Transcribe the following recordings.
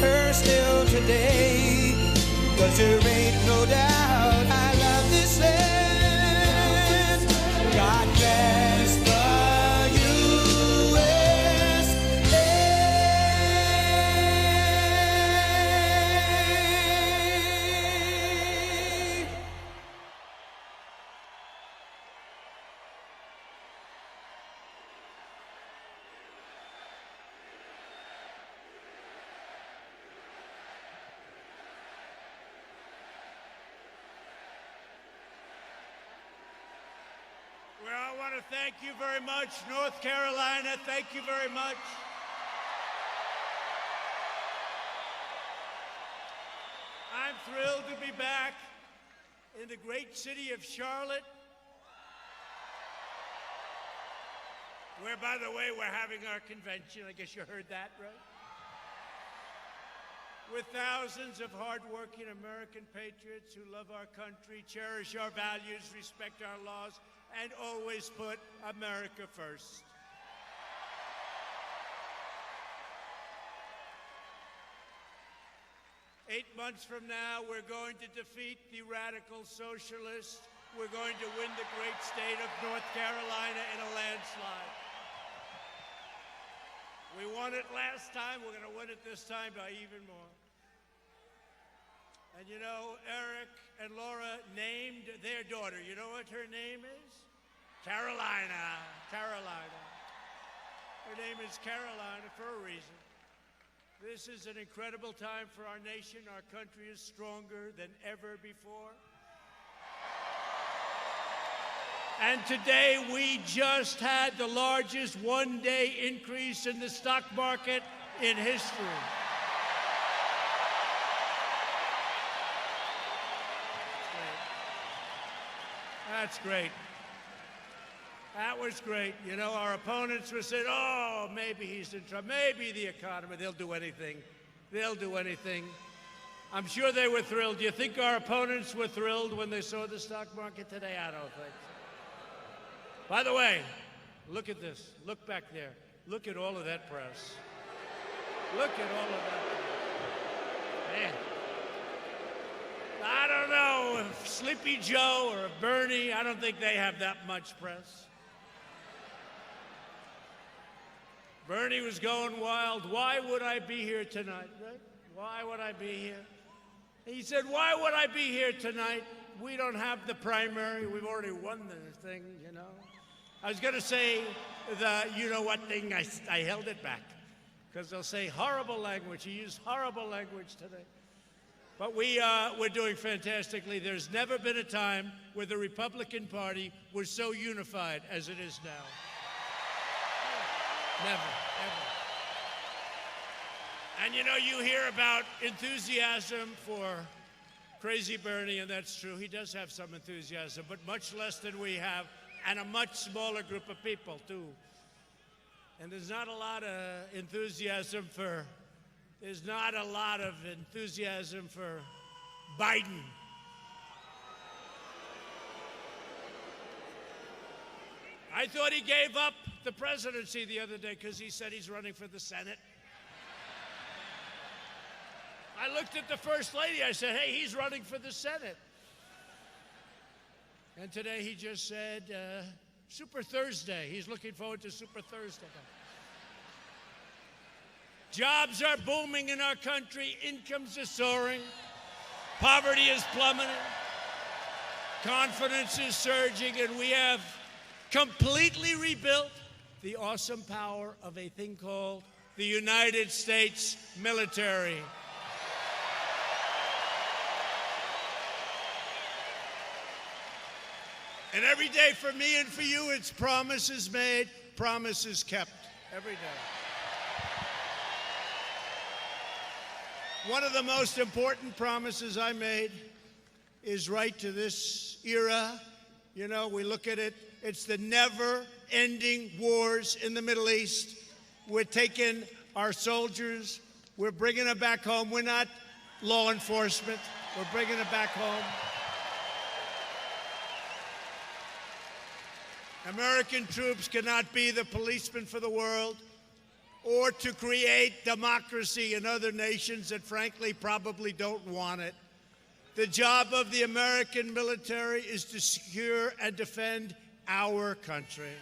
her still today. 'Cause there ain't no doubt I love this land. God bless the Well, I want to thank you very much, North Carolina. Thank you very much. I'm thrilled to be back in the great city of Charlotte, where, by the way, we're having our convention. I guess you heard that, right? With thousands of hardworking American patriots who love our country, cherish our values, respect our laws, and always put America first. Eight months from now, we're going to defeat the radical socialists. We're going to win the great state of North Carolina in a landslide. We won it last time. We're going to win it this time by even more. And you know, Eric and Laura named their daughter. You know what her name is? Carolina. Carolina. Her name is Carolina for a reason. This is an incredible time for our nation. Our country is stronger than ever before. And today we just had the largest one-day increase in the stock market in history. That's great. That was great. You know, our opponents were saying, oh, maybe he's in trouble, maybe the economy, they'll do anything. They'll do anything. I'm sure they were thrilled. Do you think our opponents were thrilled when they saw the stock market today? I don't think so. By the way, look at this. Look back there. Look at all of that press. Look at all of that. Man. I don't know if Sleepy Joe or Bernie, I don't think they have that much press. Bernie was going wild. Why would I be here tonight, right? Why would I be here? He said, why would I be here tonight? We don't have the primary. We've already won the thing, you know. I was going to say the you-know-what thing. I held it back because they'll say horrible language. He used horrible language today. But we're doing fantastically. There's never been a time where the Republican Party was so unified as it is now. Never, ever. And you know, you hear about enthusiasm for Crazy Bernie, and that's true. He does have some enthusiasm, but much less than we have, and a much smaller group of people, too. And there's not a lot of enthusiasm for Biden. I thought he gave up the presidency the other day because he said he's running for the Senate. I looked at the First Lady. I said, hey, he's running for the Senate. And today he just said, Super Thursday. He's looking forward to Super Thursday. Jobs are booming in our country. Incomes are soaring. Poverty is plummeting. Confidence is surging, and we have completely rebuilt the awesome power of a thing called the United States military. And every day for me and for you, it's promises made, promises kept. Every day. One of the most important promises I made is right to this era. You know, we look at it, it's the never-ending wars in the Middle East. We're taking our soldiers, we're bringing them back home. We're not law enforcement, we're bringing them back home. American troops cannot be the policemen for the world. or to create democracy in other nations that frankly probably don't want it. The job of the American military is to secure and defend our country.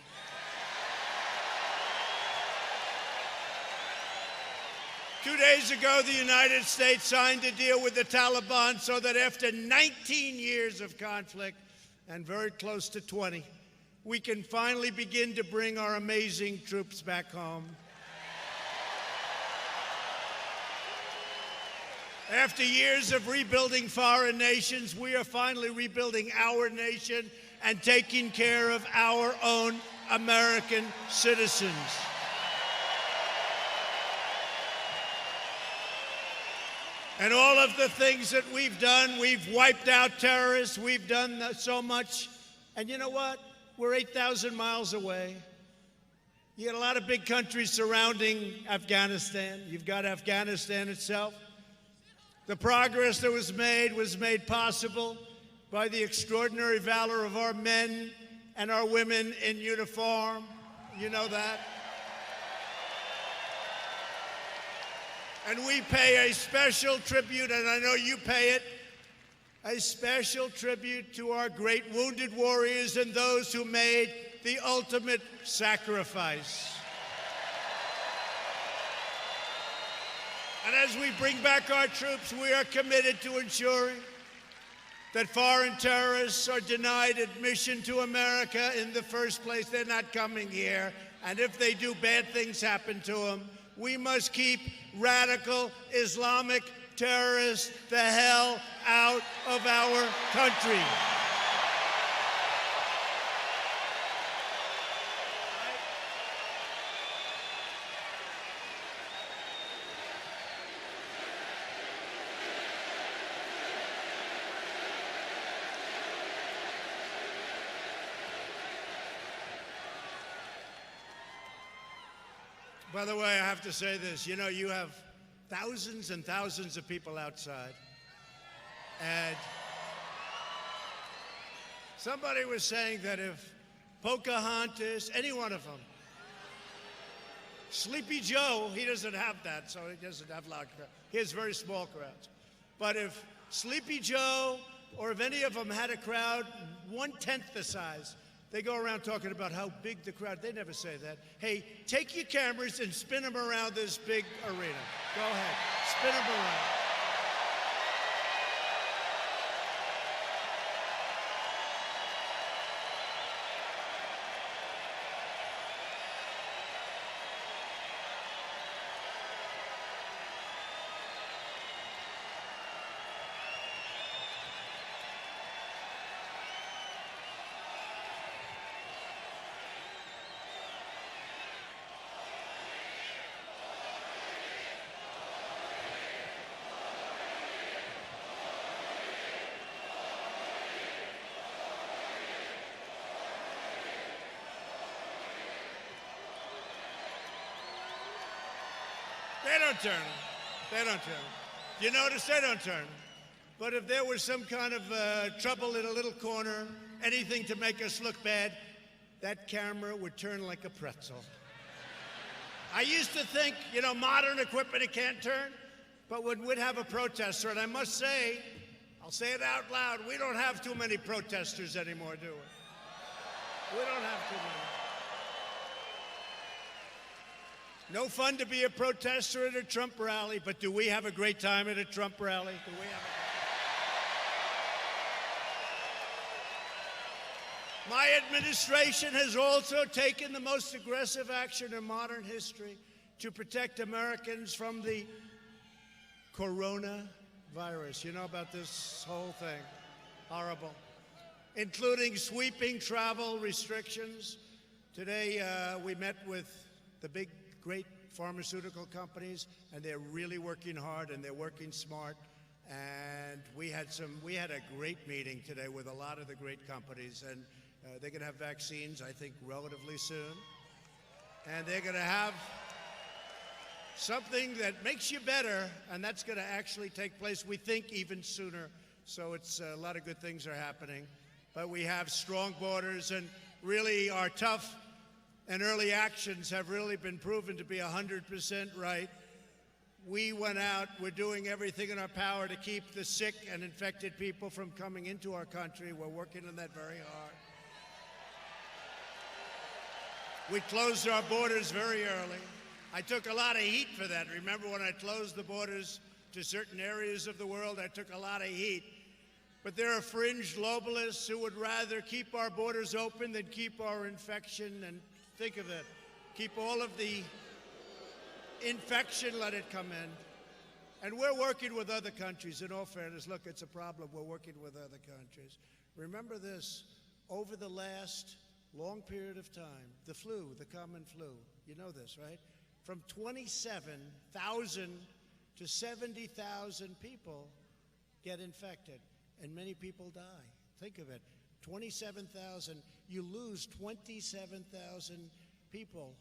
Two days ago, the United States signed a deal with the Taliban so that after 19 years of conflict, and very close to 20, we can finally begin to bring our amazing troops back home. After years of rebuilding foreign nations, we are finally rebuilding our nation and taking care of our own American citizens. And all of the things that we've done, we've wiped out terrorists, we've done so much. And you know what? We're 8,000 miles away. You got a lot of big countries surrounding Afghanistan. You've got Afghanistan itself. The progress that was made possible by the extraordinary valor of our men and our women in uniform. You know that. And we pay a special tribute, and I know you pay it, a special tribute to our great wounded warriors and those who made the ultimate sacrifice. And as we bring back our troops, we are committed to ensuring that foreign terrorists are denied admission to America in the first place. They're not coming here. And if they do, bad things happen to them. We must keep radical Islamic terrorists the hell out of our country. By the way, I have to say this. You know, you have thousands and thousands of people outside. And somebody was saying that if Pocahontas, any one of them, Sleepy Joe, he doesn't have that, so he doesn't have loud crowds. He has very small crowds. But if Sleepy Joe or if any of them had a crowd 1/10 the size, they go around talking about how big the crowd. They never say that. Hey, take your cameras and spin them around this big arena. Go ahead, spin them around. They don't turn. They don't turn. You notice they don't turn. But if there was some kind of trouble in a little corner, anything to make us look bad, that camera would turn like a pretzel. I used to think, you know, modern equipment, it can't turn. But when we'd have a protester, and I must say, I'll say it out loud, we don't have too many protesters anymore, do we? We don't have too many. No fun to be a protester at a Trump rally, but do we have a great time at a Trump rally? Do we have a... My administration has also taken the most aggressive action in modern history to protect Americans from the coronavirus. You know about this whole thing? Horrible. Including sweeping travel restrictions. Today, we met with the big great pharmaceutical companies, and they're really working hard and they're working smart. And we had a great meeting today with a lot of the great companies, and they're going to have vaccines, I think, relatively soon. And they're going to have something that makes you better, and that's going to actually take place, we think, even sooner. So it's a lot of good things are happening. But we have strong borders, and really our tough and early actions have really been proven to be 100% right. We went out, we're doing everything in our power to keep the sick and infected people from coming into our country. We're working on that very hard. We closed our borders very early. I took a lot of heat for that. Remember when I closed the borders to certain areas of the world, I took a lot of heat. But there are fringe globalists who would rather keep our borders open than keep our infection. And think of it, keep all of the infection, let it come in. And we're working with other countries. In all fairness, look, it's a problem. We're working with other countries. Remember this, over the last long period of time, the flu, the common flu, you know this, right? From 27,000 to 70,000 people get infected, and many people die. Think of it, 27,000, you lose 27,000 people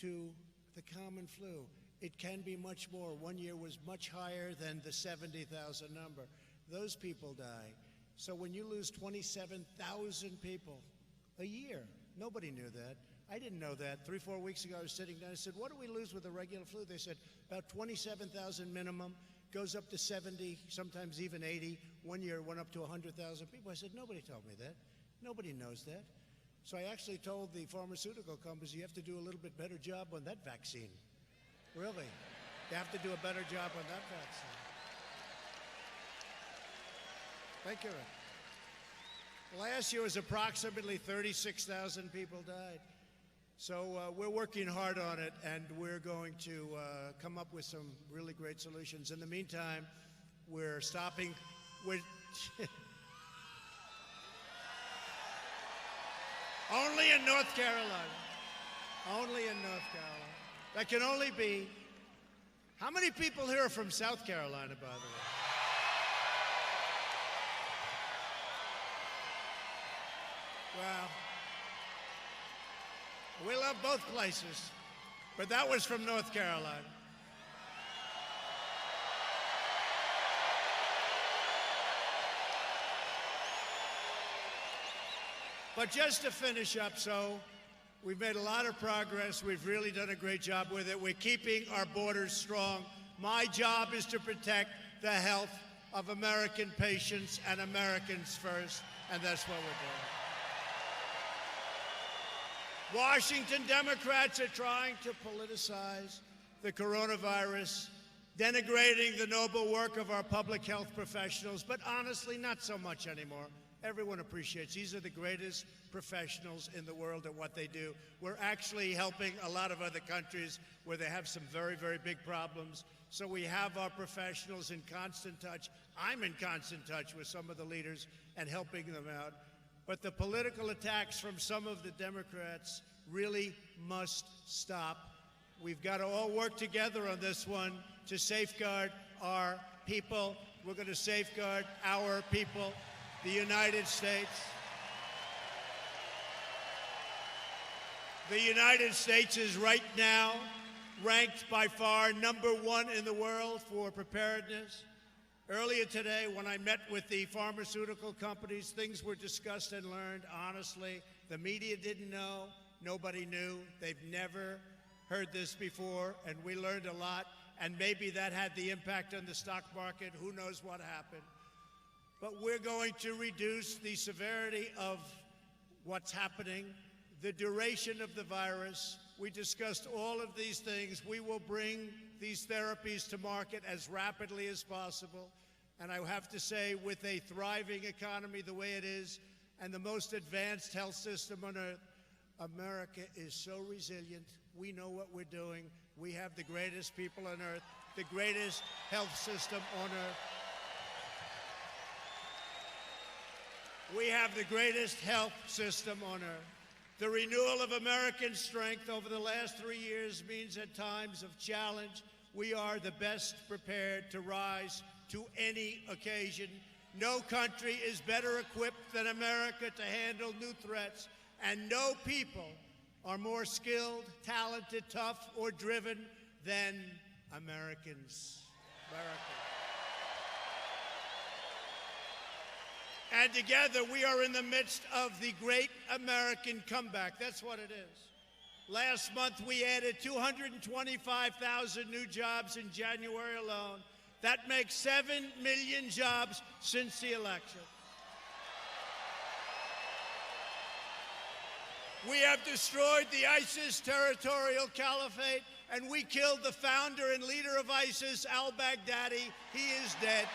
to the common flu. It can be much more. One year was much higher than the 70,000 number. Those people die. So when you lose 27,000 people a year, nobody knew that. I didn't know that. 3-4 weeks ago, I was sitting down. I said, what do we lose with the regular flu? They said, about 27,000 minimum, goes up to 70, sometimes even 80. One year, it went up to 100,000 people. I said, nobody told me that. Nobody knows that. So I actually told the pharmaceutical companies, you have to do a little bit better job on that vaccine. Really. You have to do a better job on that vaccine. Thank you. Last year was approximately 36,000 people died. So we're working hard on it, and we're going to come up with some really great solutions. In the meantime, we're stopping. Only in North Carolina. Only in North Carolina. That can only be. How many people here are from South Carolina, by the way? Well, we love both places, but that was from North Carolina. But just to finish up, so we've made a lot of progress. We've really done a great job with it. We're keeping our borders strong. My job is to protect the health of American patients and Americans first, and that's what we're doing. Washington Democrats are trying to politicize the coronavirus, denigrating the noble work of our public health professionals, but honestly, not so much anymore. Everyone appreciates these are the greatest professionals in the world at what they do. We're actually helping a lot of other countries where they have some very, very big problems. So we have our professionals in constant touch. I'm in constant touch with some of the leaders and helping them out. But the political attacks from some of the Democrats really must stop. We've got to all work together on this one to safeguard our people. We're going to safeguard our people, the United States. The United States is right now ranked by far #1 in the world for preparedness. Earlier today, when I met with the pharmaceutical companies, things were discussed and learned. Honestly, the media didn't know. Nobody knew. They've never heard this before, and we learned a lot. And maybe that had the impact on the stock market. Who knows what happened? But we're going to reduce the severity of what's happening, the duration of the virus. We discussed all of these things. We will bring these therapies to market as rapidly as possible. And I have to say, with a thriving economy the way it is, and the most advanced health system on earth, America is so resilient. We know what we're doing. We have the greatest people on earth, the greatest health system on earth. We have the greatest health system on earth. The renewal of American strength over the last 3 years means at times of challenge, we are the best prepared to rise to any occasion. No country is better equipped than America to handle new threats, and no people are more skilled, talented, tough, or driven than Americans. And together, we are in the midst of the great American comeback. That's what it is. Last month, we added 225,000 new jobs in January alone. That makes 7 million jobs since the election. We have destroyed the ISIS territorial caliphate, and we killed the founder and leader of ISIS, al-Baghdadi. He is dead.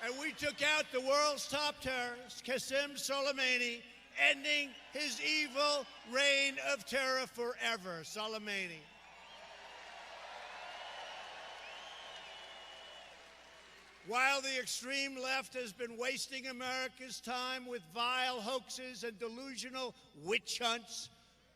And we took out the world's top terrorist, Qasem Soleimani, ending his evil reign of terror forever. Soleimani. While the extreme left has been wasting America's time with vile hoaxes and delusional witch hunts,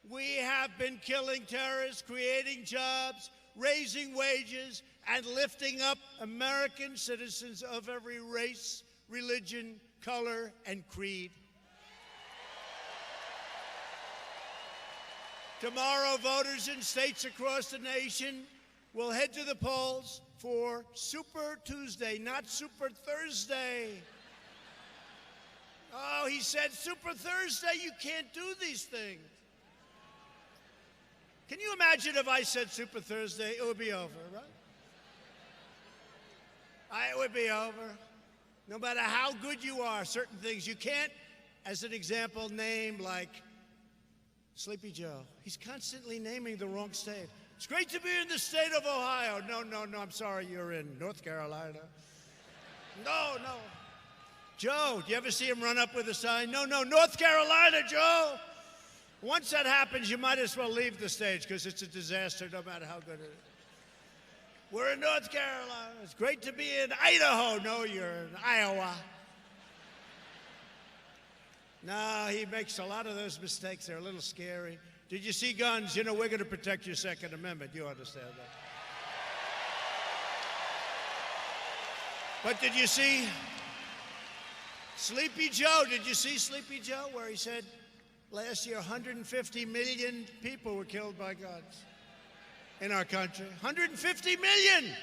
we have been killing terrorists, creating jobs, raising wages, and lifting up American citizens of every race, religion, color, and creed. Tomorrow, voters in states across the nation will head to the polls for Super Tuesday, not Super Thursday. Oh, he said Super Thursday, you can't do these things. Can you imagine if I said Super Thursday? It would be over, right? It would be over. No matter how good you are, certain things you can't, as an example, name like Sleepy Joe. He's constantly naming the wrong state. It's great to be in the state of Ohio. No, I'm sorry, you're in North Carolina. No. Joe, do you ever see him run up with a sign? No, North Carolina, Joe. Once that happens, you might as well leave the stage because it's a disaster no matter how good it is. We're in North Carolina. It's great to be in Idaho. No, you're in Iowa. No, he makes a lot of those mistakes. They're a little scary. Did you see guns? You know, we're going to protect your Second Amendment. You understand that. But did you see Sleepy Joe? Did you see Sleepy Joe where he said last year 150 million people were killed by guns in our country? 150 million!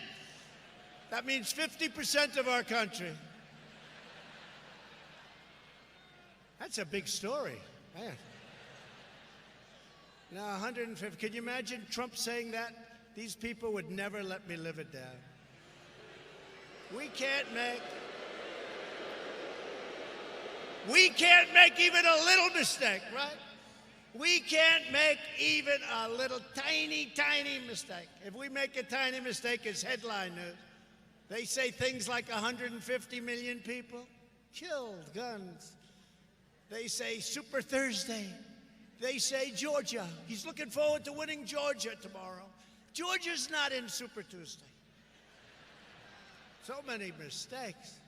That means 50% of our country. That's a big story, man. Now, 150. Can you imagine Trump saying that? These people would never let me live it down. We can't make even a little mistake, right? We can't make even a little tiny mistake. If we make a tiny mistake, it's headline news. They say things like 150 million people killed, guns. They say Super Thursday. They say Georgia. He's looking forward to winning Georgia tomorrow. Georgia's not in Super Tuesday. So many mistakes.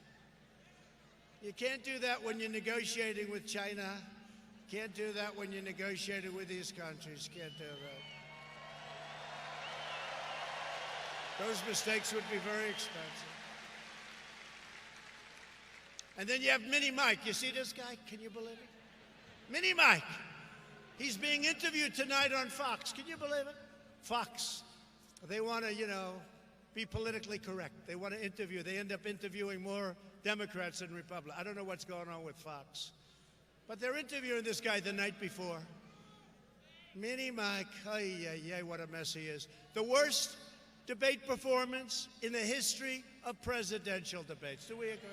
You can't do that when you're negotiating with China. Can't do that when you're negotiating with these countries. Can't do that. Those mistakes would be very expensive. And then you have Mini Mike. You see this guy? Can you believe it? Mini Mike. He's being interviewed tonight on Fox. Can you believe it? Fox. They want to, be politically correct. They want to interview. They end up interviewing more Democrats than Republicans. I don't know what's going on with Fox. But they're interviewing this guy the night before. Mini Mike. What a mess he is. The worst debate performance in the history of presidential debates. Do we agree?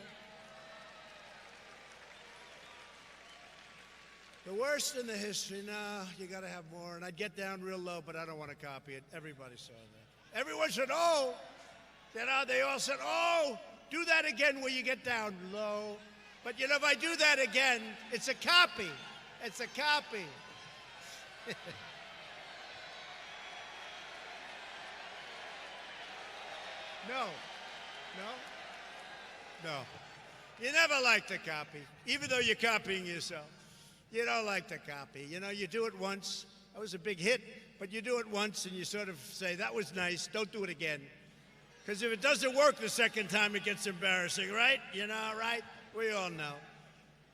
The worst in the history. No, you got to have more. And I'd get down real low, but I don't want to copy it. Everybody saw that. Everyone said, oh. They all said, oh, do that again where you get down low. But, if I do that again, it's a copy. It's a copy. No. You never like to copy, even though you're copying yourself. You don't like to copy. You do it once. That was a big hit, but you do it once and you sort of say, that was nice, don't do it again. Because if it doesn't work the second time, it gets embarrassing, right? Right? We all know.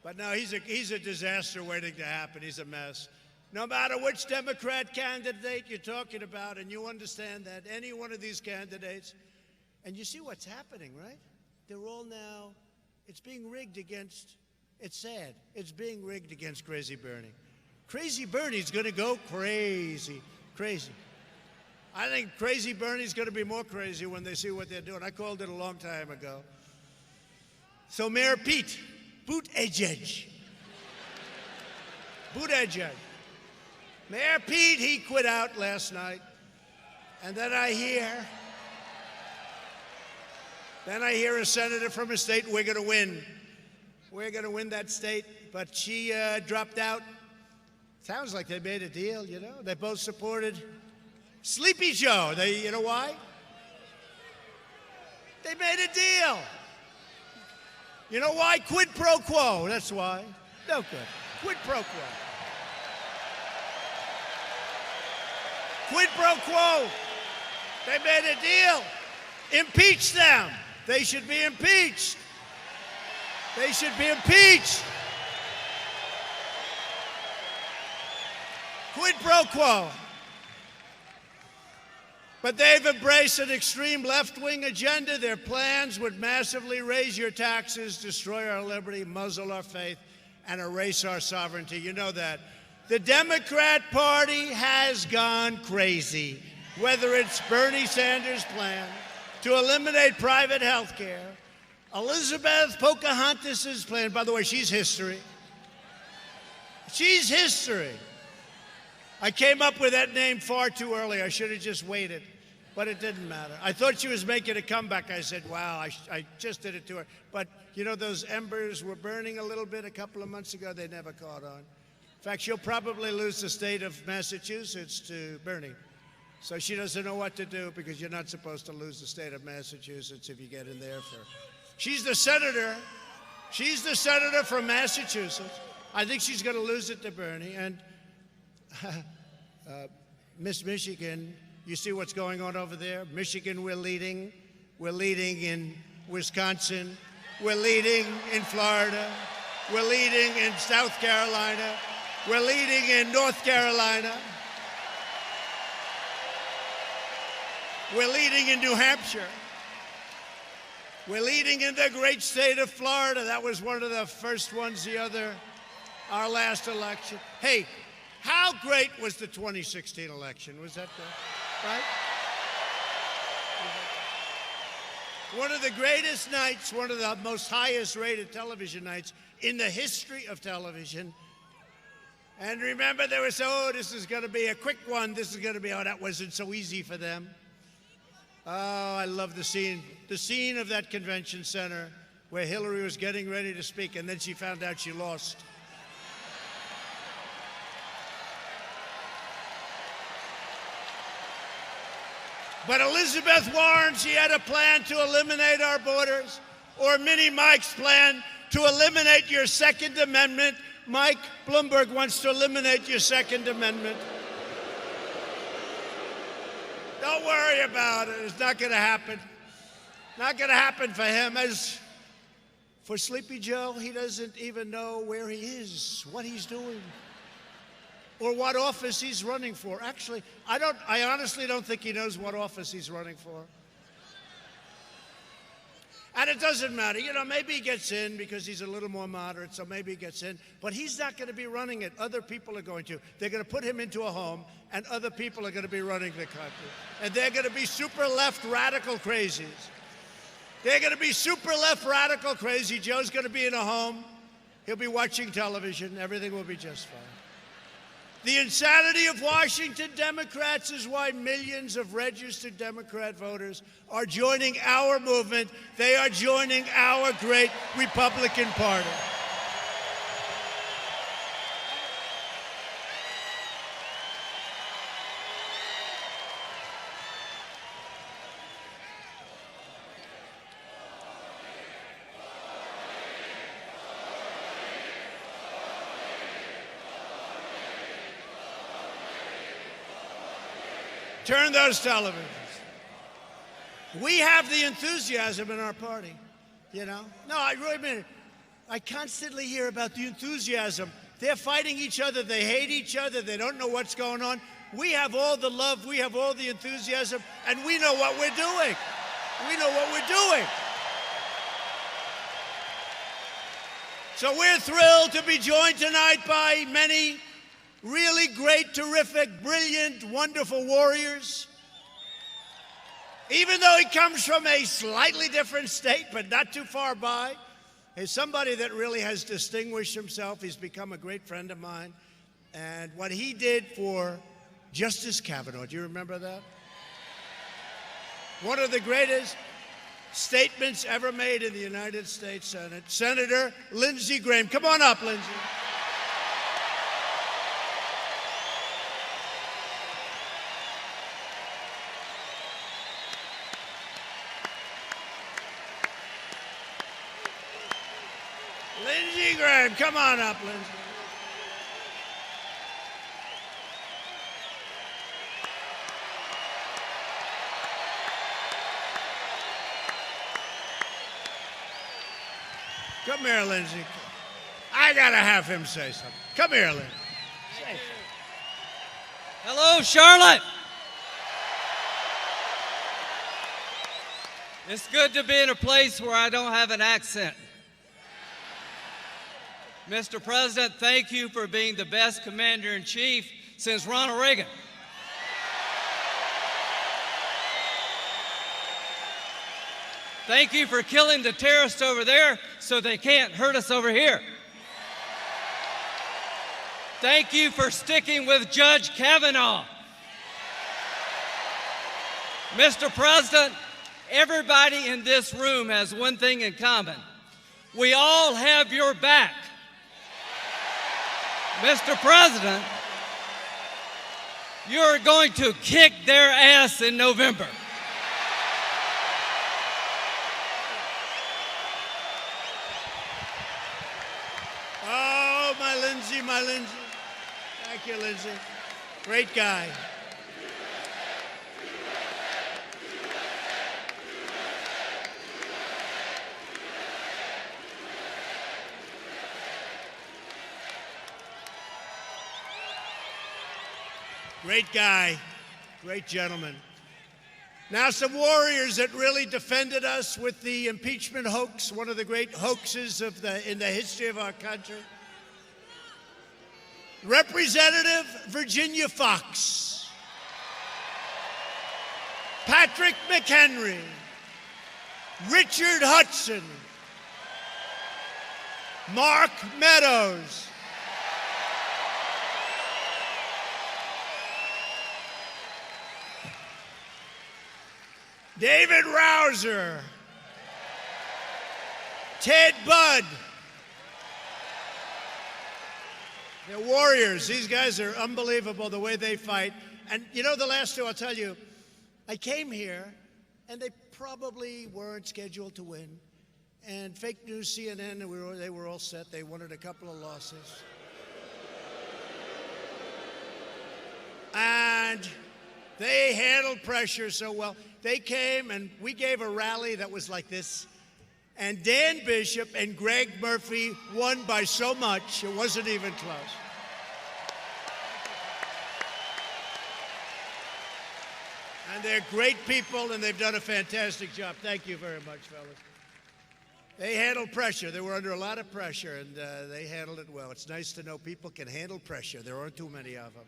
But no, he's a disaster waiting to happen. He's a mess. No matter which Democrat candidate you're talking about, and you understand that, any one of these candidates, and you see what's happening, right? They're all now, it's being rigged against It's sad. It's being rigged against Crazy Bernie. Crazy Bernie's going to go crazy. Crazy. I think Crazy Bernie's going to be more crazy when they see what they're doing. I called it a long time ago. So Mayor Pete Buttigieg. Buttigieg. Mayor Pete, he quit out last night. And then I hear a senator from a state, we're going to win. We're going to win that state. But she dropped out. Sounds like they made a deal, you know. They both supported Sleepy Joe. You know why? They made a deal. You know why? Quid pro quo. That's why. No good. Quid pro quo. Quid pro quo. They made a deal. Impeach them. They should be impeached. They should be impeached. Quid pro quo. But they've embraced an extreme left-wing agenda. Their plans would massively raise your taxes, destroy our liberty, muzzle our faith, and erase our sovereignty. You know that. The Democrat Party has gone crazy, whether it's Bernie Sanders' plan to eliminate private health care, Elizabeth Pocahontas' plan. By the way, she's history. She's history. I came up with that name far too early. I should have just waited, but it didn't matter. I thought she was making a comeback. I said, wow, I just did it to her. But, you know, those embers were burning a little bit a couple of months ago. They never caught on. In fact, she'll probably lose the state of Massachusetts to Bernie. So she doesn't know what to do because you're not supposed to lose the state of Massachusetts if you get in there for. She's the senator. She's the senator from Massachusetts. I think she's going to lose it to Bernie. And Miss Michigan, you see what's going on over there? Michigan, we're leading. We're leading in Wisconsin. We're leading in Florida. We're leading in South Carolina. We're leading in North Carolina. We're leading in New Hampshire. We're leading in the great state of Florida. That was one of the first ones our last election. Hey, how great was the 2016 election? Was that right? One of the greatest nights, one of the most highest rated television nights in the history of television. And remember, they were this is going to be a quick one. This is going to be, that wasn't so easy for them. Oh, I love the scene of that convention center where Hillary was getting ready to speak, and then she found out she lost. But Elizabeth Warren, she had a plan to eliminate our borders, or Mini Mike's plan to eliminate your Second Amendment. Mike Bloomberg wants to eliminate your Second Amendment. Don't worry about it. It's not going to happen. Not going to happen for him. As for Sleepy Joe, he doesn't even know where he is, what he's doing, or what office he's running for. Actually, I honestly don't think he knows what office he's running for. And it doesn't matter. You know, maybe he gets in because he's a little more moderate, so maybe he gets in. But he's not going to be running it. Other people are going to. They're going to put him into a home, and other people are going to be running the country. And they're going to be super left radical crazies. They're going to be super left radical crazy. Joe's going to be in a home. He'll be watching television. Everything will be just fine. The insanity of Washington Democrats is why millions of registered Democrat voters are joining our movement. They are joining our great Republican Party. Turn those televisions. We have the enthusiasm in our party, you know? No, I really mean it. I constantly hear about the enthusiasm. They're fighting each other. They hate each other. They don't know what's going on. We have all the love. We have all the enthusiasm. And we know what we're doing. We know what we're doing. So we're thrilled to be joined tonight by many really great, terrific, brilliant, wonderful warriors. Even though he comes from a slightly different state, but not too far by, is somebody that really has distinguished himself. He's become a great friend of mine. And what he did for Justice Kavanaugh, do you remember that? One of the greatest statements ever made in the United States Senate. Senator Lindsey Graham. Come on up, Lindsey. Lindsey Graham, come on up, Lindsey. Come here, Lindsey. I gotta have him say something. Come here, Lindsey. Say something. Hello, Charlotte. It's good to be in a place where I don't have an accent. Mr. President, thank you for being the best commander-in-chief since Ronald Reagan. Thank you for killing the terrorists over there so they can't hurt us over here. Thank you for sticking with Judge Kavanaugh. Mr. President, everybody in this room has one thing in common. We all have your back. Mr. President, you're going to kick their ass in November. Oh, my Lindsey, my Lindsey. Thank you, Lindsey. Great guy. Great guy, great gentleman. Now some warriors that really defended us with the impeachment hoax, one of the great hoaxes in the history of our country. Representative Virginia Foxx, Patrick McHenry, Richard Hudson, Mark Meadows, David Rouser, Ted Budd. They're warriors. These guys are unbelievable the way they fight. And you know, the last two, I'll tell you, I came here and they probably weren't scheduled to win. And fake news CNN, they were all set. They wanted a couple of losses. And they handled pressure so well. They came and we gave a rally that was like this. And Dan Bishop and Greg Murphy won by so much, it wasn't even close. And they're great people and they've done a fantastic job. Thank you very much, fellas. They handled pressure. They were under a lot of pressure and they handled it well. It's nice to know people can handle pressure. There aren't too many of them.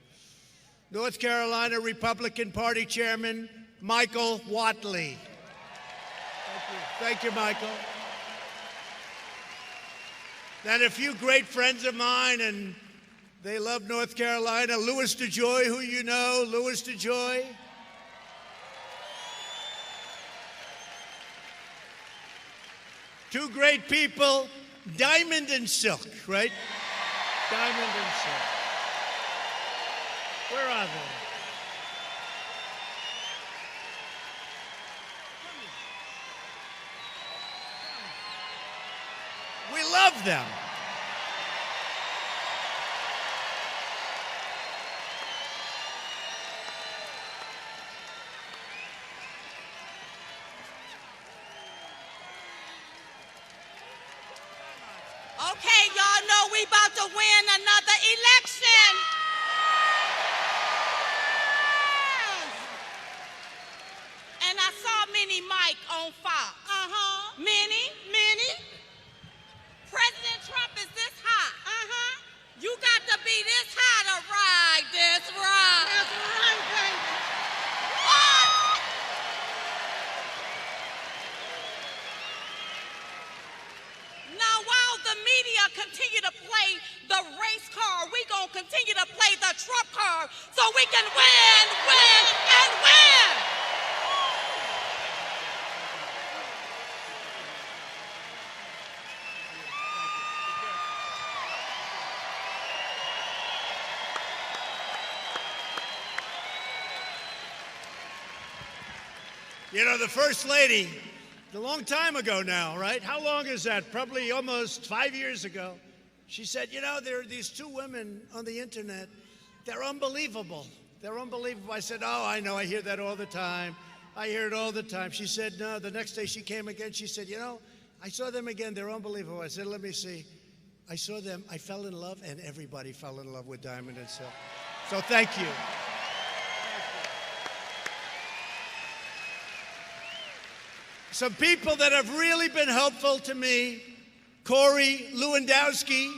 North Carolina Republican Party Chairman Michael Whatley. Thank you, Michael. Then a few great friends of mine, and they love North Carolina. Louis DeJoy, who you know, Louis DeJoy. Two great people, Diamond and Silk, right? Diamond and Silk. Where are they? We love them. Okay, y'all know we about to win another election. And I saw Minnie Mike on Fox. Minnie. President Trump is be this high to ride this ride. That's right, baby. What? Now, while the media continue to play the race car, we gonna continue to play the Trump car so we can win, win, and win. You know, the First Lady, a long time ago now, right? How long is that? Probably almost 5 years ago. She said, you know, there are these two women on the internet. They're unbelievable. They're unbelievable. I said, oh, I know. I hear that all the time. I hear it all the time. She said, no. The next day she came again. She said, you know, I saw them again. They're unbelievable. I said, let me see. I saw them. I fell in love, and everybody fell in love with Diamond and Silk. So thank you. Some people that have really been helpful to me, Corey Lewandowski,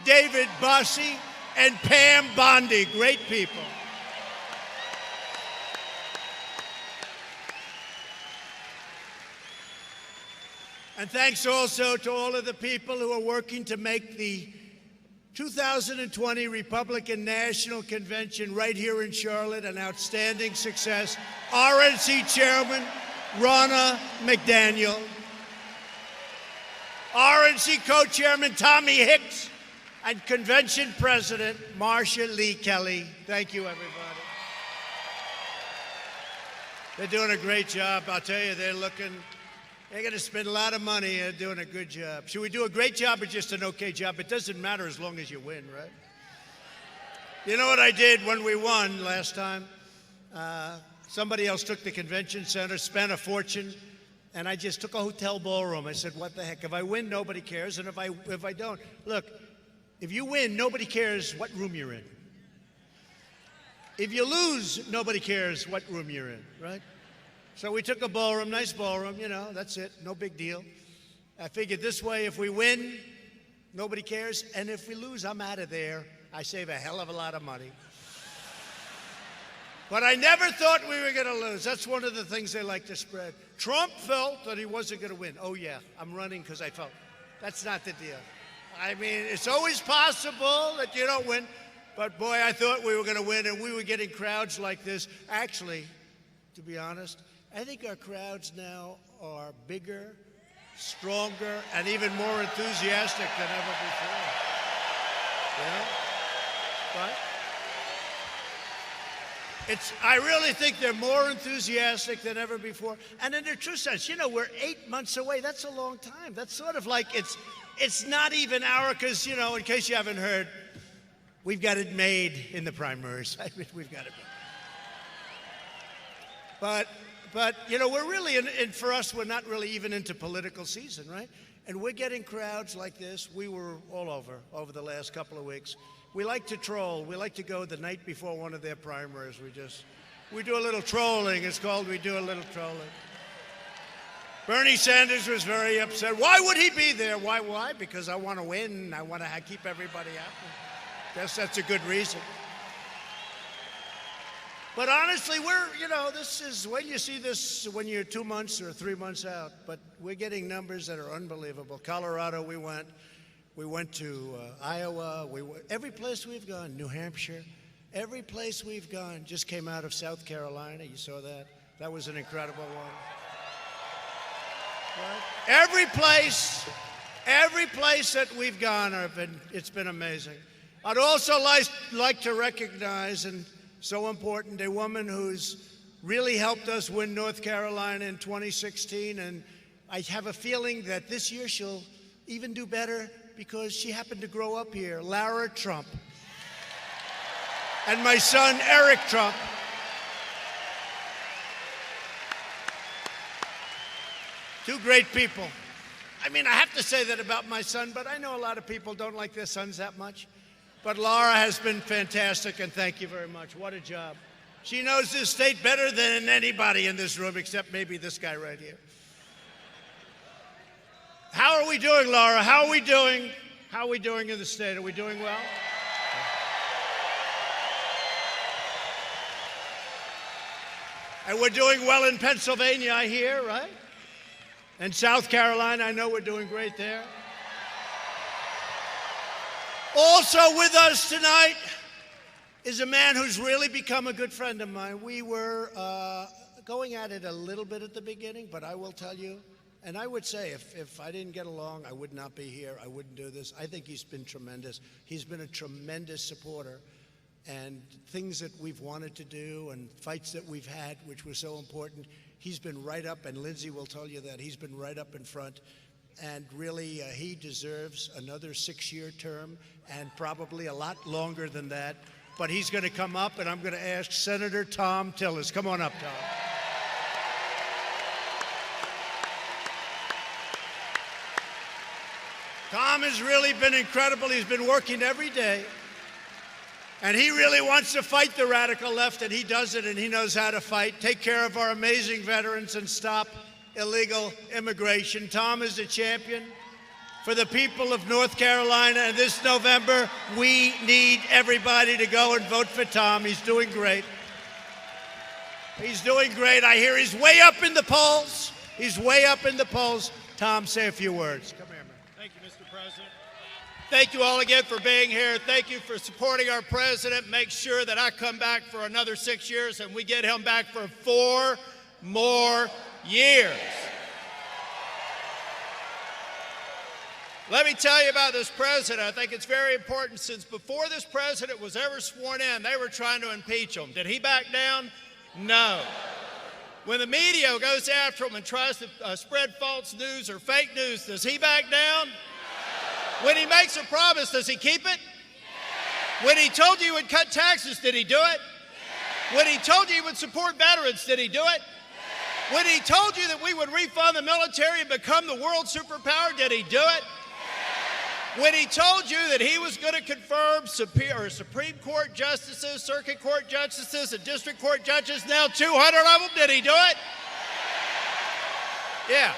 David Bossie, and Pam Bondi, great people. And thanks also to all of the people who are working to make the 2020 Republican National Convention right here in Charlotte an outstanding success. RNC Chairman Ronna McDaniel, RNC Co-Chairman Tommy Hicks, and Convention President Marcia Lee Kelly. Thank you, everybody. They're doing a great job. I'll tell you, they're going to spend a lot of money. They're doing a good job. Should we do a great job or just an okay job? It doesn't matter as long as you win, right? You know what I did when we won last time? Somebody else took the convention center, spent a fortune, and I just took a hotel ballroom. I said, what the heck? If I win, nobody cares. And if I don't, look, if you win, nobody cares what room you're in. If you lose, nobody cares what room you're in, right? So we took a ballroom, nice ballroom, you know, that's it, no big deal. I figured this way, if we win, nobody cares. And if we lose, I'm out of there. I save a hell of a lot of money. But I never thought we were going to lose. That's one of the things they like to spread. Trump felt that he wasn't going to win. Oh, yeah, I'm running because I felt. That's not the deal. I mean, it's always possible that you don't win. But, boy, I thought we were going to win, and we were getting crowds like this. Actually, to be honest, I think our crowds now are bigger, stronger, and even more enthusiastic than ever before. Yeah? Right? I really think they're more enthusiastic than ever before. And in a true sense, you know, we're 8 months away. That's a long time. That's sort of like it's not even because, you know, in case you haven't heard, we've got it made in the primaries. I mean, we've got it made. But you know, we're really, for us, we're not really even into political season, right? And we're getting crowds like this. We were all over the last couple of weeks. We like to troll. We like to go the night before one of their primaries. We do a little trolling. It's called we do a little trolling. Bernie Sanders was very upset. Why would he be there? Why? Because I want to win. I want to keep everybody happy. Guess that's a good reason. But honestly, this is when you see this when you're 2 months or 3 months out. But we're getting numbers that are unbelievable. Colorado, we went. We went to Iowa. Every place we've gone, New Hampshire, every place we've gone just came out of South Carolina. You saw that? That was an incredible one. Right? Every place that we've gone, it's been amazing. I'd also like to recognize, and so important, a woman who's really helped us win North Carolina in 2016, and I have a feeling that this year she'll even do better because she happened to grow up here, Lara Trump. And my son, Eric Trump. Two great people. I mean, I have to say that about my son, but I know a lot of people don't like their sons that much. But Lara has been fantastic, and thank you very much. What a job. She knows this state better than anybody in this room, except maybe this guy right here. How are we doing, Lara? How are we doing? How are we doing in the state? Are we doing well? And we're doing well in Pennsylvania, I hear, right? And South Carolina, I know we're doing great there. Also with us tonight is a man who's really become a good friend of mine. We were going at it a little bit at the beginning, but I will tell you, and I would say if I didn't get along, I would not be here. I wouldn't do this. I think he's been tremendous. He's been a tremendous supporter. And things that we've wanted to do and fights that we've had, which were so important, he's been right up, and Lindsay will tell you that, he's been right up in front. And really, he deserves another 6-year term and probably a lot longer than that. But he's going to come up, and I'm going to ask Senator Thom Tillis. Come on up, Tom. Tom has really been incredible. He's been working every day. And he really wants to fight the radical left, and he does it, and he knows how to fight, take care of our amazing veterans, and stop illegal immigration. Tom is a champion for the people of North Carolina, and this November, we need everybody to go and vote for Tom. He's doing great. He's doing great. I hear he's way up in the polls. He's way up in the polls. Tom, say a few words. Come here, man. Thank you, Mr. President. Thank you all again for being here. Thank you for supporting our president. Make sure that I come back for another 6 years and we get him back for 4 more years. Let me tell you about this president. I think it's very important. Since before this president was ever sworn in, they were trying to impeach him. Did he back down? No. When the media goes after him and tries to spread false news or fake news, does he back down? When he makes a promise, does he keep it? When he told you he would cut taxes, did he do it? When he told you he would support veterans, did he do it? When he told you that we would refund the military and become the world superpower, did he do it? When he told you that he was going to confirm Supreme Court justices, Circuit Court justices, and District Court judges, now 200 of them, did he do it? Yeah.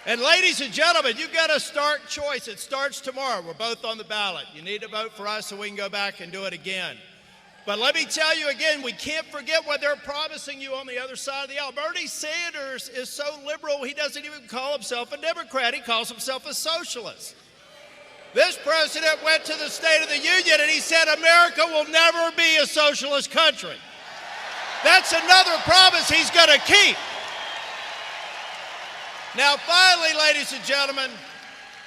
And ladies and gentlemen, you've got a stark choice. It starts tomorrow. We're both on the ballot. You need to vote for us so we can go back and do it again. But let me tell you again, we can't forget what they're promising you on the other side of the aisle. Bernie Sanders is so liberal, he doesn't even call himself a Democrat. He calls himself a socialist. This president went to the State of the Union and he said America will never be a socialist country. That's another promise he's going to keep. Now, finally, ladies and gentlemen,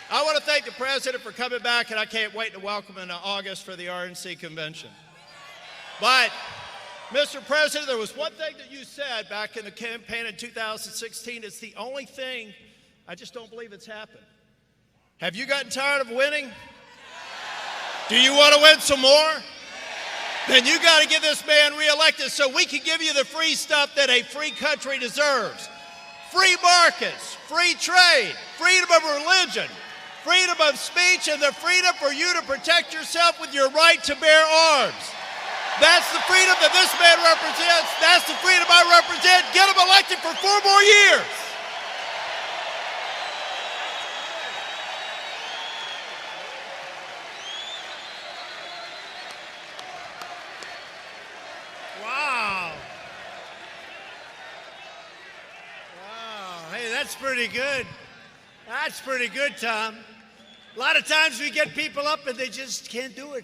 I want to thank the president for coming back, and I can't wait to welcome him in August for the RNC convention. But, Mr. President, there was one thing that you said back in the campaign in 2016. It's the only thing I just don't believe it's happened. Have you gotten tired of winning? Do you want to win some more? Then you got to get this man reelected so we can give you the free stuff that a free country deserves. Free markets, free trade, freedom of religion, freedom of speech, and the freedom for you to protect yourself with your right to bear arms. That's the freedom that this man represents. That's the freedom I represent. Get him elected for 4 more years. That's pretty good. That's pretty good, Tom. A lot of times we get people up and they just can't do it.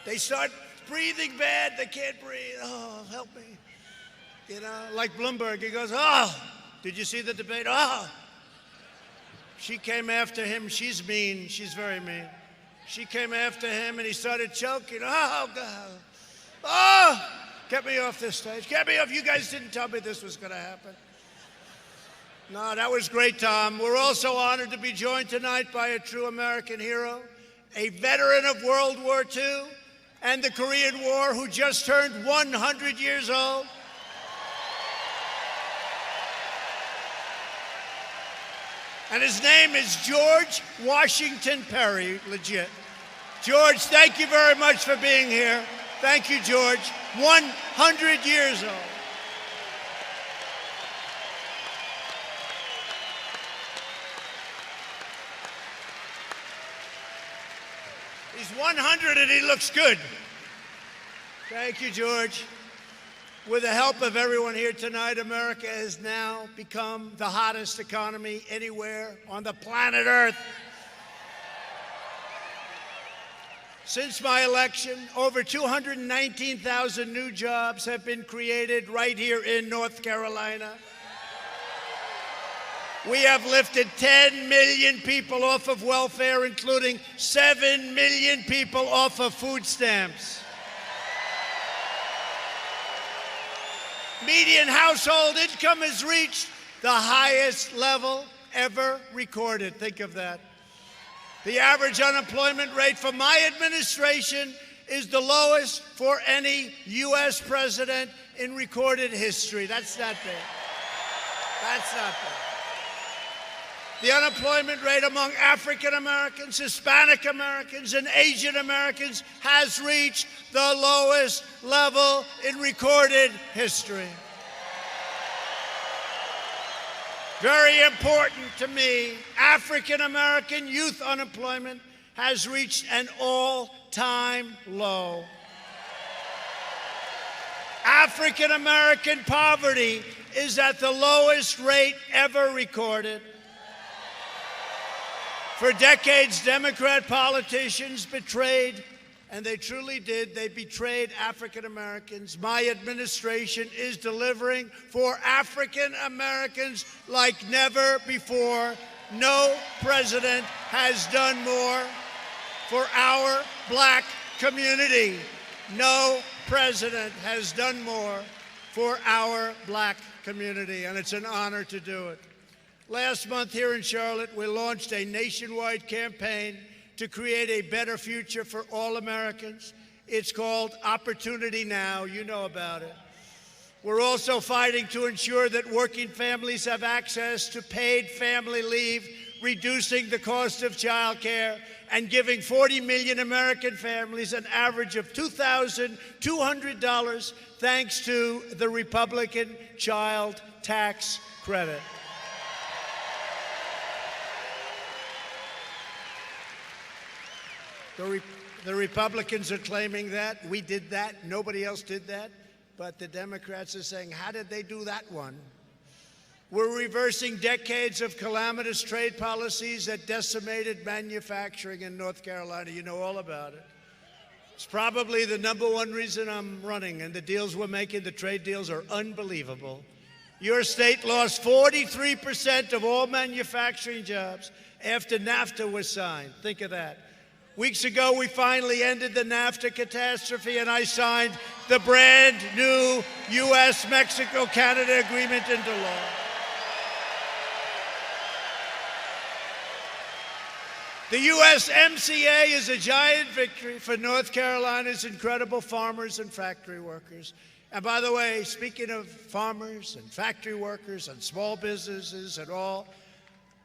They start breathing bad, they can't breathe. Oh, help me. You know, like Bloomberg, he goes, oh, did you see the debate? Oh. She came after him. She's mean. She's very mean. She came after him and he started choking. Oh, God. Oh. Get me off this stage. Get me off. You guys didn't tell me this was going to happen. No, that was great, Tom. We're also honored to be joined tonight by a true American hero, a veteran of World War II and the Korean War who just turned 100 years old. And his name is George Washington Perry, legit. George, thank you very much for being here. Thank you, George. 100 years old. He's 100 and he looks good. Thank you, George. With the help of everyone here tonight, America has now become the hottest economy anywhere on the planet Earth. Since my election, over 219,000 new jobs have been created right here in North Carolina. We have lifted 10 million people off of welfare, including 7 million people off of food stamps. Median household income has reached the highest level ever recorded. Think of that. The average unemployment rate for my administration is the lowest for any U.S. president in recorded history. That's not bad. That's not bad. The unemployment rate among African Americans, Hispanic Americans, and Asian Americans has reached the lowest level in recorded history. Very important to me, African American youth unemployment has reached an all-time low. African American poverty is at the lowest rate ever recorded. For decades, Democrat politicians betrayed, and they truly did, they betrayed African Americans. My administration is delivering for African Americans like never before. No president has done more for our black community. No president has done more for our black community, and it's an honor to do it. Last month here in Charlotte, we launched a nationwide campaign to create a better future for all Americans. It's called Opportunity Now. You know about it. We're also fighting to ensure that working families have access to paid family leave, reducing the cost of child care, and giving 40 million American families an average of $2,200 thanks to the Republican Child Tax Credit. The Republicans are claiming that. We did that. Nobody else did that. But the Democrats are saying, how did they do that one? We're reversing decades of calamitous trade policies that decimated manufacturing in North Carolina. You know all about it. It's probably the number one reason I'm running, and the deals we're making, the trade deals, are unbelievable. Your state lost 43% of all manufacturing jobs after NAFTA was signed. Think of that. Weeks ago, we finally ended the NAFTA catastrophe, and I signed the brand new U.S.-Mexico-Canada agreement into law. The USMCA is a giant victory for North Carolina's incredible farmers and factory workers. And by the way, speaking of farmers and factory workers and small businesses and all,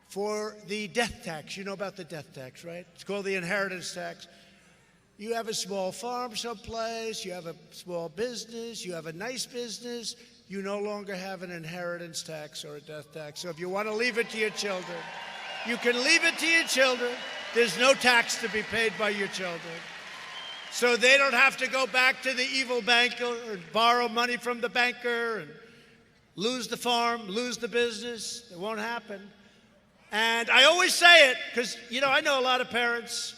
for the death tax. You know about the death tax, right? It's called the inheritance tax. You have a small farm someplace, you have a small business, you have a nice business, you no longer have an inheritance tax or a death tax. So if you want to leave it to your children, you can leave it to your children. There's no tax to be paid by your children. So they don't have to go back to the evil banker or borrow money from the banker and lose the farm, lose the business. It won't happen. And I always say it because, you know, I know a lot of parents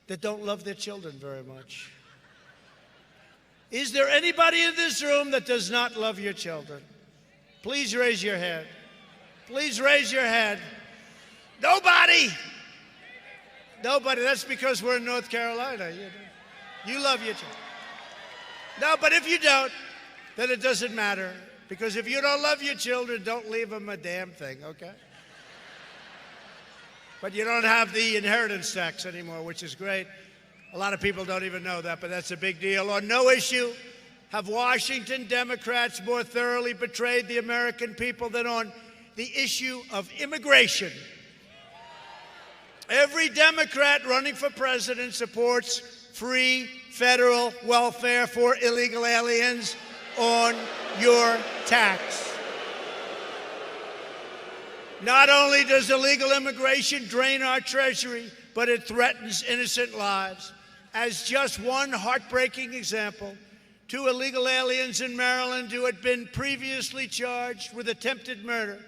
that don't love their children very much. Is there anybody in this room that does not love your children? Please raise your hand. Please raise your hand. Nobody. Nobody. That's because we're in North Carolina. You love your children. No, but if you don't, then it doesn't matter. Because if you don't love your children, don't leave them a damn thing, okay? But you don't have the inheritance tax anymore, which is great. A lot of people don't even know that, but that's a big deal. On no issue have Washington Democrats more thoroughly betrayed the American people than on the issue of immigration. Every Democrat running for president supports free federal welfare for illegal aliens on your tax. Not only does illegal immigration drain our treasury, but it threatens innocent lives. As just one heartbreaking example, 2 illegal aliens in Maryland who had been previously charged with attempted murder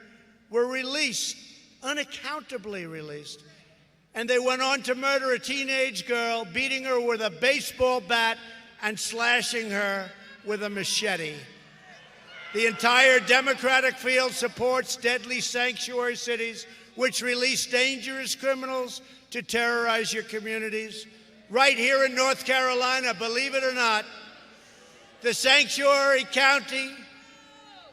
were released, unaccountably released. And they went on to murder a teenage girl, beating her with a baseball bat and slashing her with a machete. The entire Democratic field supports deadly sanctuary cities, which release dangerous criminals to terrorize your communities. Right here in North Carolina, believe it or not, the sanctuary county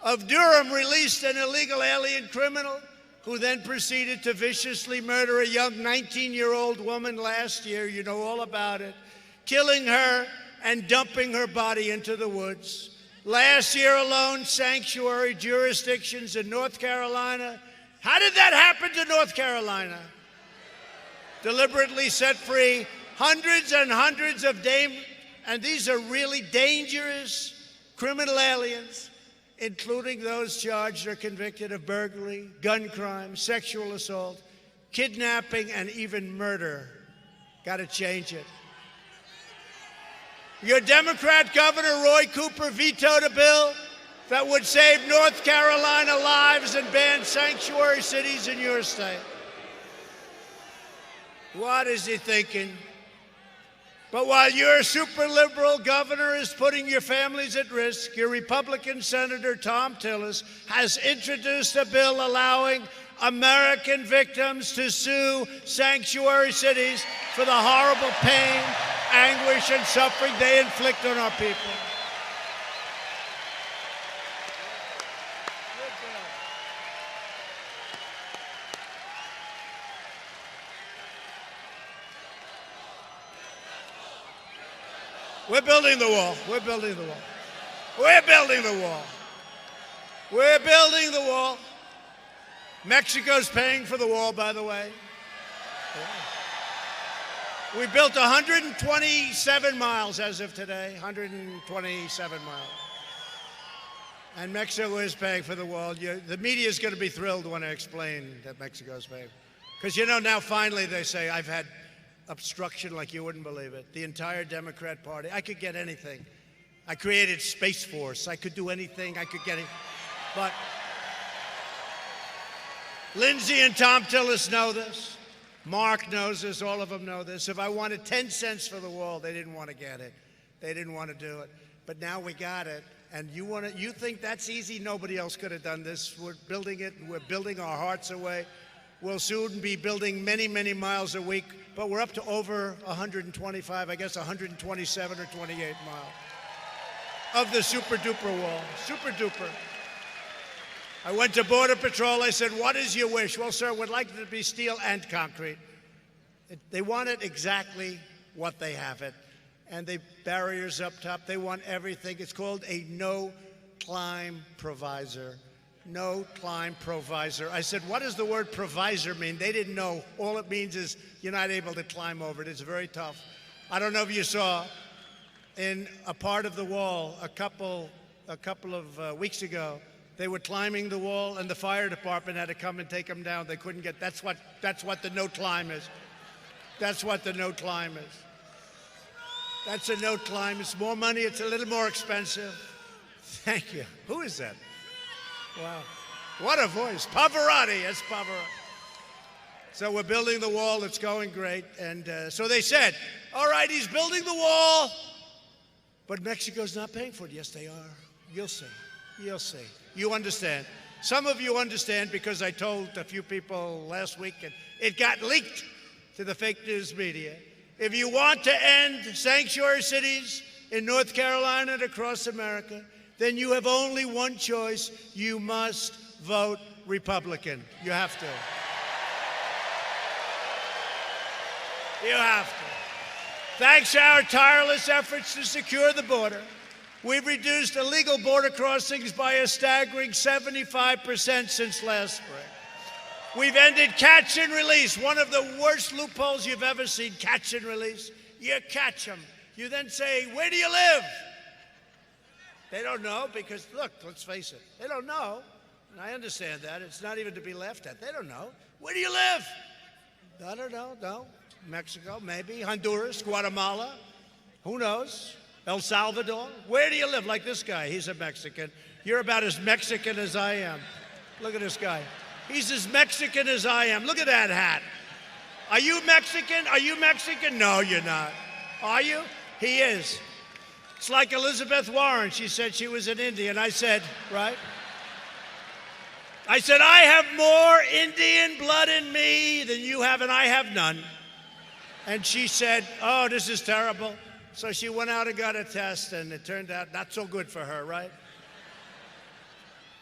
of Durham released an illegal alien criminal who then proceeded to viciously murder a young 19-year-old woman last year. You know all about it. Killing her and dumping her body into the woods. Last year alone, sanctuary jurisdictions in North Carolina. How did that happen to North Carolina? Deliberately set free hundreds and hundreds of and these are really dangerous criminal aliens, including those charged or convicted of burglary, gun crime, sexual assault, kidnapping, and even murder. Got to change it. Your Democrat Governor Roy Cooper vetoed a bill that would save North Carolina lives and ban sanctuary cities in your state. What is he thinking? But while your super liberal governor is putting your families at risk, your Republican Senator Thom Tillis has introduced a bill allowing American victims to sue sanctuary cities for the horrible pain, anguish, and suffering they inflict on our people. We're building the wall. We're building the wall. We're building the wall. We're building the wall. Mexico's paying for the wall, by the way. We built 127 miles as of today, 127 miles. And Mexico is paying for the wall. The media is going to be thrilled when I explain that Mexico's paying. Because, you know, now finally they say, I've had obstruction like you wouldn't believe it. The entire Democrat Party. I could get anything. I created Space Force. I could do anything. I could get it. But Lindsey and Thom Tillis know this. Mark knows this. All of them know this. If I wanted 10 cents for the wall, they didn't want to get it. They didn't want to do it. But now we got it. And you think that's easy? Nobody else could have done this. We're building it, and we're building our hearts away. We'll soon be building many, many miles a week, but we're up to over 125, I guess 127 or 28 miles of the super duper wall. Super duper. I went to Border Patrol. I said, what is your wish? Well, sir, we'd like it to be steel and concrete. They want it exactly what they have it. And the barriers up top, they want everything. It's called a no-climb provisor. No-climb provisor. I said, what does the word provisor mean? They didn't know. All it means is you're not able to climb over it. It's very tough. I don't know if you saw in a part of the wall a couple of weeks ago, they were climbing the wall and the fire department had to come and take them down. They couldn't get, that's what the no-climb is. That's what the no-climb is. That's a no-climb. It's more money. It's a little more expensive. Thank you. Who is that? Wow. What a voice. Pavarotti. Yes, Pavarotti. So we're building the wall. It's going great. And so they said, all right, he's building the wall, but Mexico's not paying for it. Yes, they are. You'll see. You'll see. You understand. Some of you understand because I told a few people last week, and it got leaked to the fake news media. If you want to end sanctuary cities in North Carolina and across America, then you have only one choice. You must vote Republican. You have to. You have to. Thanks to our tireless efforts to secure the border, we've reduced illegal border crossings by a staggering 75% since last spring. We've ended catch and release, one of the worst loopholes you've ever seen, catch and release. You catch them. You then say, where do you live? They don't know because, look, let's face it, they don't know. And I understand that. It's not even to be laughed at. They don't know. Where do you live? I don't know. No. Mexico, maybe. Honduras, Guatemala. Who knows? El Salvador? Where do you live? Like this guy. He's a Mexican. You're about as Mexican as I am. Look at this guy. He's as Mexican as I am. Look at that hat. Are you Mexican? Are you Mexican? No, you're not. Are you? He is. It's like Elizabeth Warren. She said she was an Indian. I said, right? I said, I have more Indian blood in me than you have, and I have none. And she said, oh, this is terrible. So she went out and got a test, and it turned out not so good for her, right?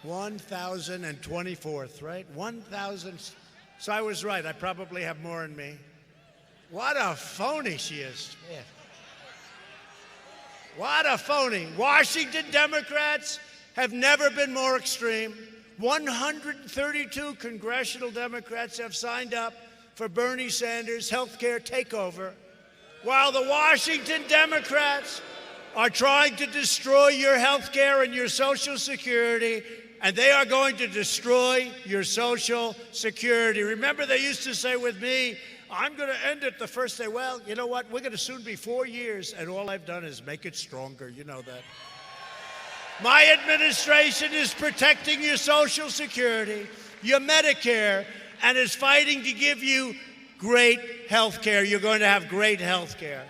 1,024th, right? 1,000. So I was right. I probably have more in me. What a phony she is. Yeah. What a phony. Washington Democrats have never been more extreme. 132 congressional Democrats have signed up for Bernie Sanders' health care takeover, while the Washington Democrats are trying to destroy your health care and your Social Security, and they are going to destroy your Social Security. Remember, they used to say with me, I'm going to end it the first day. Well, you know what? We're going to soon be 4 years, and all I've done is make it stronger. You know that. My administration is protecting your Social Security, your Medicare, and is fighting to give you great health care. You're going to have great health care.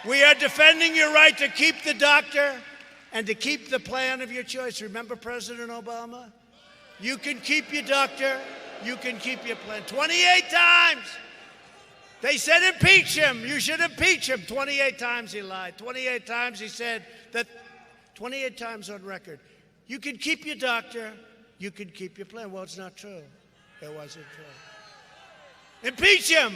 We are defending your right to keep the doctor and to keep the plan of your choice. Remember President Obama? You can keep your doctor, you can keep your plan. 28 times. They said impeach him. You should impeach him. 28 times he lied. 28 times he said that, 28 times on record. You can keep your doctor, you can keep your plan. Well, it's not true. It wasn't true. Impeach him.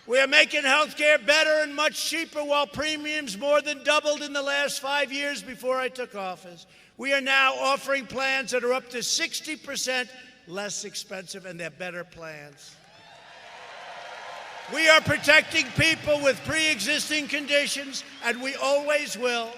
We are making health care better and much cheaper while premiums more than doubled in the last 5 years before I took office. We are now offering plans that are up to 60% less expensive, and they're better plans. We are protecting people with pre-existing conditions, and we always will.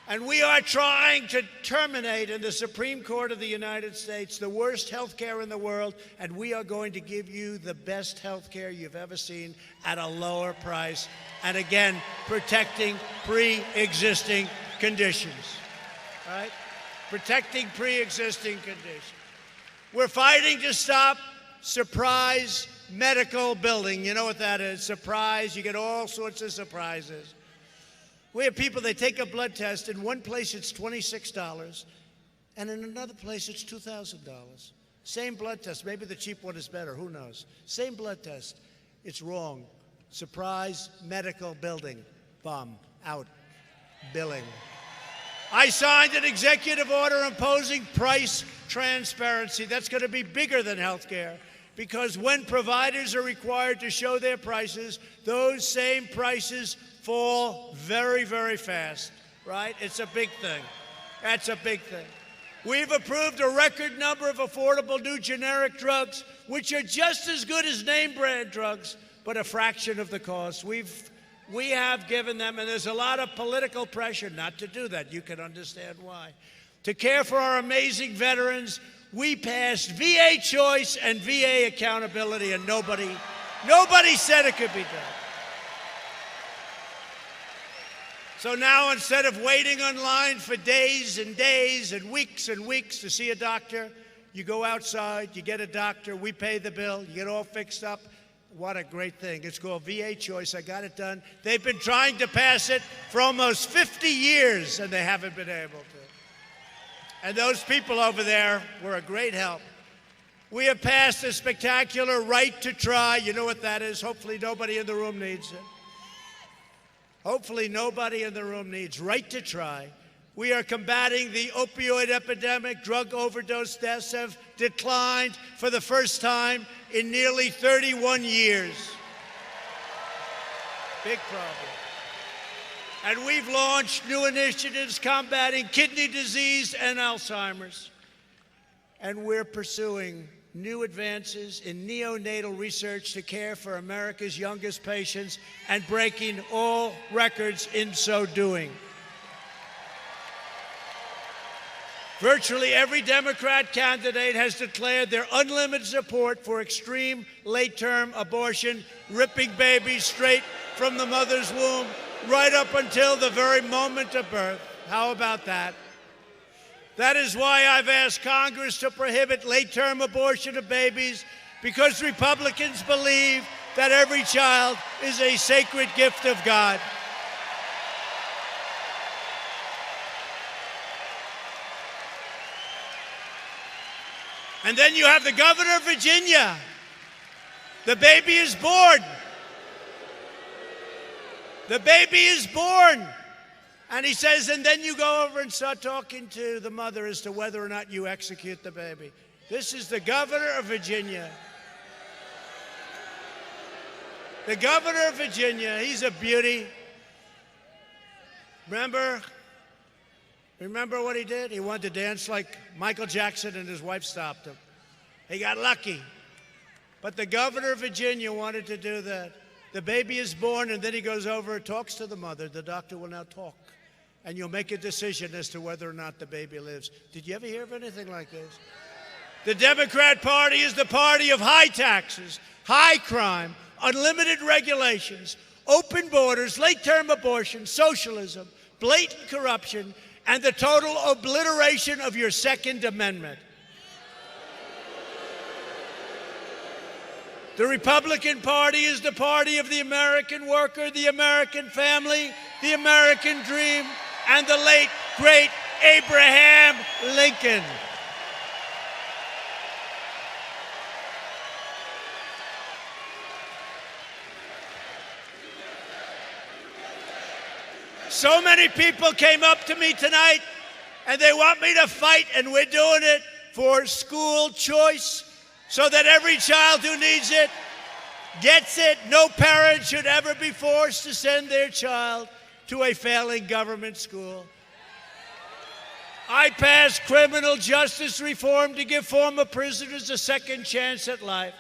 And we are trying to terminate in the Supreme Court of the United States the worst health care in the world, and we are going to give you the best health care you've ever seen at a lower price, and again, protecting pre-existing conditions, right? Protecting pre-existing conditions. We're fighting to stop surprise medical billing. You know what that is? Surprise. You get all sorts of surprises. We have people, they take a blood test. In one place, it's $26, and in another place, it's $2,000. Same blood test. Maybe the cheap one is better. Who knows? Same blood test. It's wrong. Surprise medical billing. Bomb. Out. Billing. I signed an executive order imposing price transparency. That's going to be bigger than health care, because when providers are required to show their prices, those same prices fall very, very fast, right? It's a big thing. That's a big thing. We've approved a record number of affordable new generic drugs, which are just as good as name brand drugs, but a fraction of the cost. We have given them, and there's a lot of political pressure not to do that. You can understand why. To care for our amazing veterans, we passed VA choice and VA accountability, and nobody said it could be done. So now, instead of waiting online for days and days and weeks to see a doctor, you go outside, you get a doctor, we pay the bill, you get all fixed up. What a great thing. It's called VA Choice. I got it done. They've been trying to pass it for almost 50 years, and they haven't been able to. And those people over there were a great help. We have passed a spectacular right to try. You know what that is? Hopefully nobody in the room needs it. Hopefully nobody in the room needs right to try. We are combating the opioid epidemic. Drug overdose deaths have declined for the first time in nearly 31 years. Big problem. And we've launched new initiatives combating kidney disease and Alzheimer's. And we're pursuing new advances in neonatal research to care for America's youngest patients and breaking all records in so doing. Virtually every Democrat candidate has declared their unlimited support for extreme late-term abortion, ripping babies straight from the mother's womb. right up until the very moment of birth. How about that? That is why I've asked Congress to prohibit late-term abortion of babies, because Republicans believe that every child is a sacred gift of God. And then you have the governor of Virginia. The baby is born. The baby is born. And he says, and then you go over and start talking to the mother as to whether or not you execute the baby. This is the governor of Virginia. The governor of Virginia, he's a beauty. Remember what he did? He wanted to dance like Michael Jackson, and his wife stopped him. He got lucky. But the governor of Virginia wanted to do that. The baby is born, and then he goes over and talks to the mother. The doctor will now talk, and you'll make a decision as to whether or not the baby lives. Did you ever hear of anything like this? The Democrat Party is the party of high taxes, high crime, unlimited regulations, open borders, late-term abortion, socialism, blatant corruption, and the total obliteration of your Second Amendment. The Republican Party is the party of the American worker, the American family, the American dream, and the late, great Abraham Lincoln. So many people came up to me tonight, and they want me to fight, and we're doing it for school choice so that every child who needs it gets it. No parent should ever be forced to send their child to a failing government school. I passed criminal justice reform to give former prisoners a second chance at life.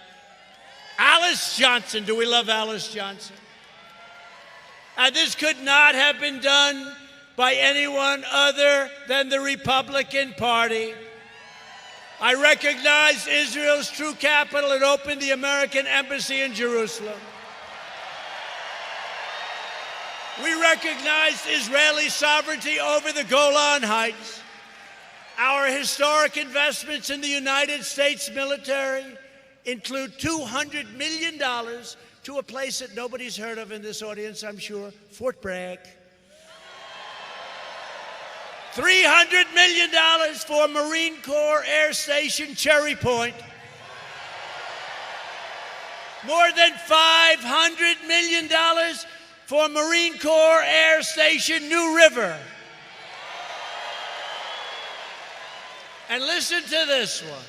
Alice Johnson, do we love Alice Johnson? And this could not have been done by anyone other than the Republican Party. I recognized Israel's true capital and opened the American embassy in Jerusalem. We recognized Israeli sovereignty over the Golan Heights. Our historic investments in the United States military include $200 million to a place that nobody's heard of in this audience, I'm sure, Fort Bragg. $300 million for Marine Corps Air Station Cherry Point. More than $500 million for Marine Corps Air Station New River. And listen to this one.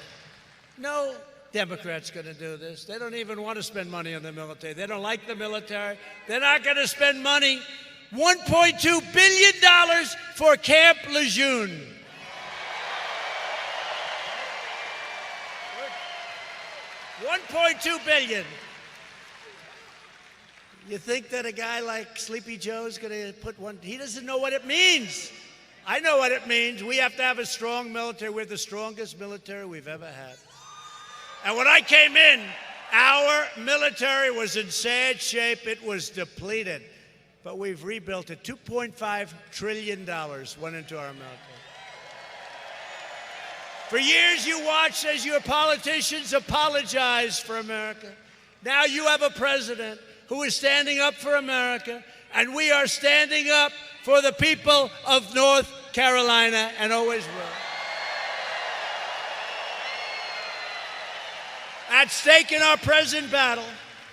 No Democrat's going to do this. They don't even want to spend money on the military. They don't like the military. They're not going to spend money. $1.2 billion for Camp Lejeune. $1.2 billion. You think that a guy like Sleepy Joe is going to put one? He doesn't know what it means. I know what it means. We have to have a strong military. We're the strongest military we've ever had. And when I came in, our military was in sad shape. It was depleted. But we've rebuilt it. $2.5 trillion went into our military. For years, you watched as your politicians apologized for America. Now you have a president who is standing up for America, and we are standing up for the people of North Carolina and always will. At stake in our present battle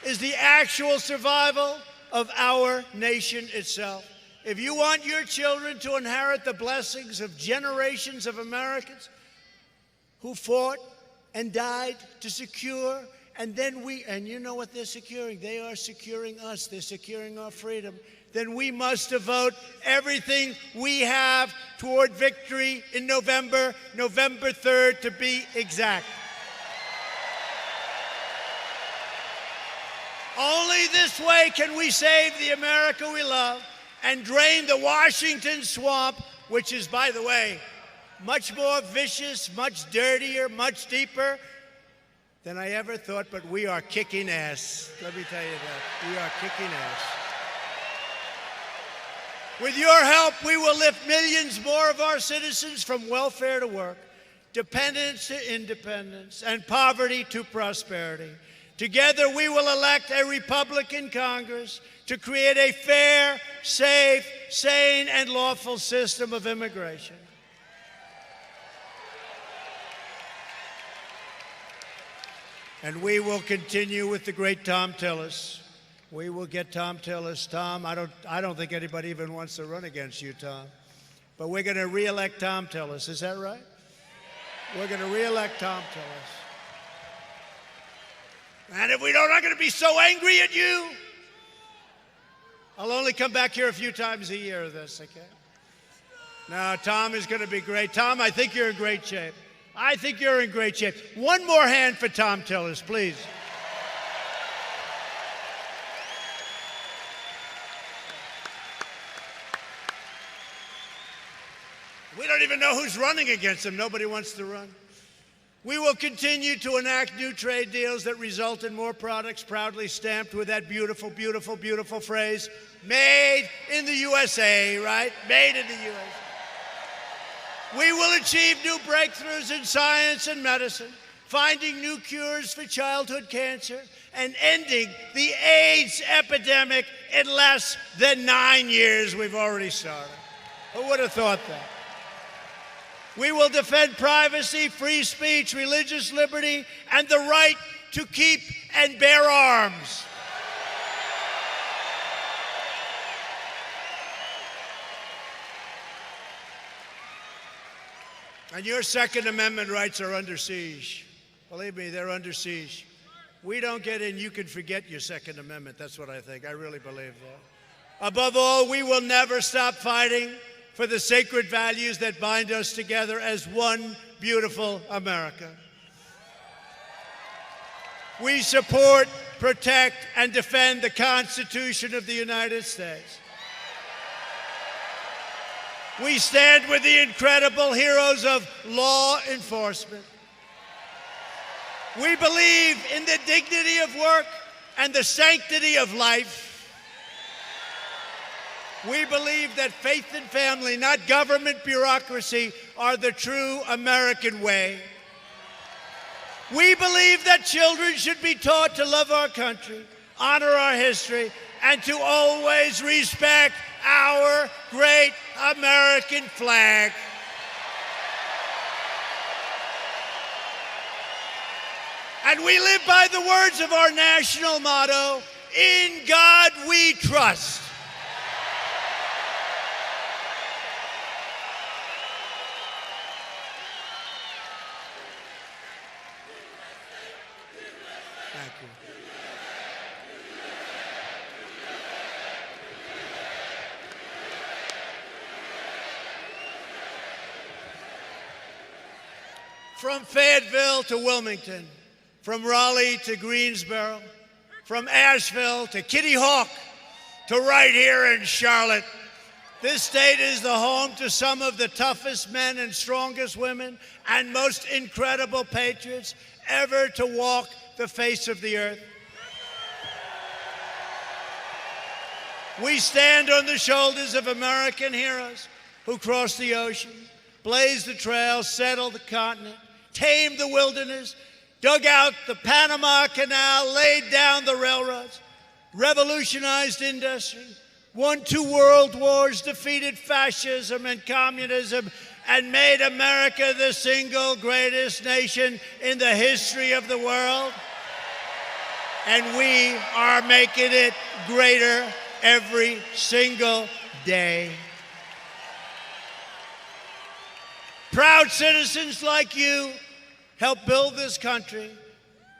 is the actual survival of our nation itself. If you want your children to inherit the blessings of generations of Americans who fought and died to secure, and you know what they're securing? They are securing us. They're securing our freedom. Then we must devote everything we have toward victory in November 3rd to be exact. Only this way can we save the America we love and drain the Washington swamp, which is, by the way, much more vicious, much dirtier, much deeper than I ever thought, but we are kicking ass. Let me tell you that. We are kicking ass. With your help, we will lift millions more of our citizens from welfare to work, dependence to independence, and poverty to prosperity. Together, we will elect a Republican Congress to create a fair, safe, sane, and lawful system of immigration. And we will continue with the great Thom Tillis. We will get Thom Tillis. Tom, I don't think anybody even wants to run against you, Tom. But we're going to re-elect Thom Tillis. Is that right? We're going to re-elect Thom Tillis. And if we don't, I'm going to be so angry at you. I'll only come back here a few times a year of this, okay? No, Tom is going to be great. Tom, I think you're in great shape. I think you're in great shape. One more hand for Thom Tillis, please. We don't even know who's running against him. Nobody wants to run. We will continue to enact new trade deals that result in more products proudly stamped with that beautiful, beautiful, beautiful phrase, made in the USA, right? Made in the USA. We will achieve new breakthroughs in science and medicine, finding new cures for childhood cancer, and ending the AIDS epidemic in less than 9 years. We've already started. Who would have thought that? We will defend privacy, free speech, religious liberty, and the right to keep and bear arms. And your Second Amendment rights are under siege. Believe me, they're under siege. We don't get in, you can forget your Second Amendment. That's what I think. I really believe that. Above all, we will never stop fighting for the sacred values that bind us together as one beautiful America. We support, protect, and defend the Constitution of the United States. We stand with the incredible heroes of law enforcement. We believe in the dignity of work and the sanctity of life. We believe that faith and family, not government bureaucracy, are the true American way. We believe that children should be taught to love our country, honor our history, and to always respect our great American flag. And we live by the words of our national motto, "In God we trust." Thank you. From Fayetteville to Wilmington, from Raleigh to Greensboro, from Asheville to Kitty Hawk to right here in Charlotte, this state is the home to some of the toughest men and strongest women and most incredible patriots ever to walk the face of the earth. We stand on the shoulders of American heroes who crossed the ocean, blazed the trail, settled the continent, tamed the wilderness, dug out the Panama Canal, laid down the railroads, revolutionized industry, won 2 world wars, defeated fascism and communism, and made America the single greatest nation in the history of the world. And we are making it greater every single day. Proud citizens like you help build this country,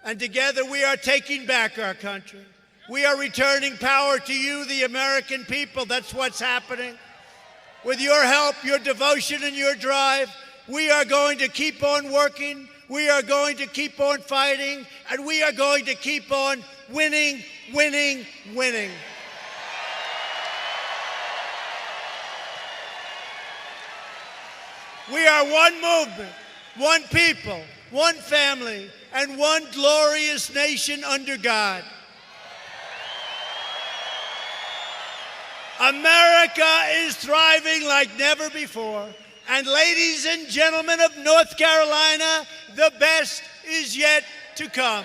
and together we are taking back our country. We are returning power to you, the American people. That's what's happening. With your help, your devotion, and your drive, we are going to keep on working, we are going to keep on fighting, and we are going to keep on winning, winning, winning. We are one movement, one people, one family, and one glorious nation under God. America is thriving like never before. And ladies and gentlemen of North Carolina, the best is yet to come.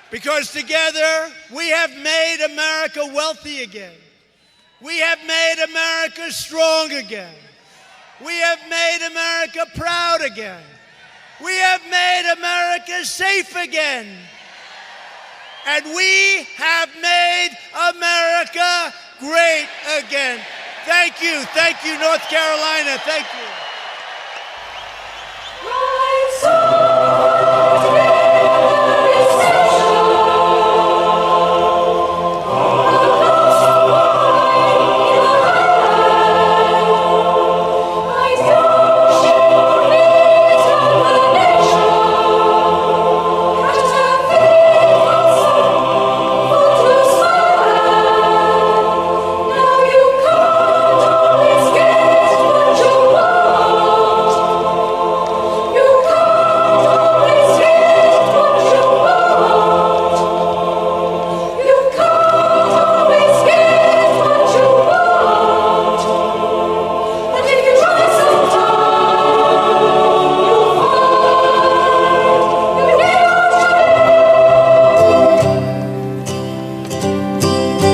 Because together we have made America wealthy again. We have made America strong again. We have made America proud again. We have made America safe again. And we have made America great again. Thank you, North Carolina. Thank you. Rise up.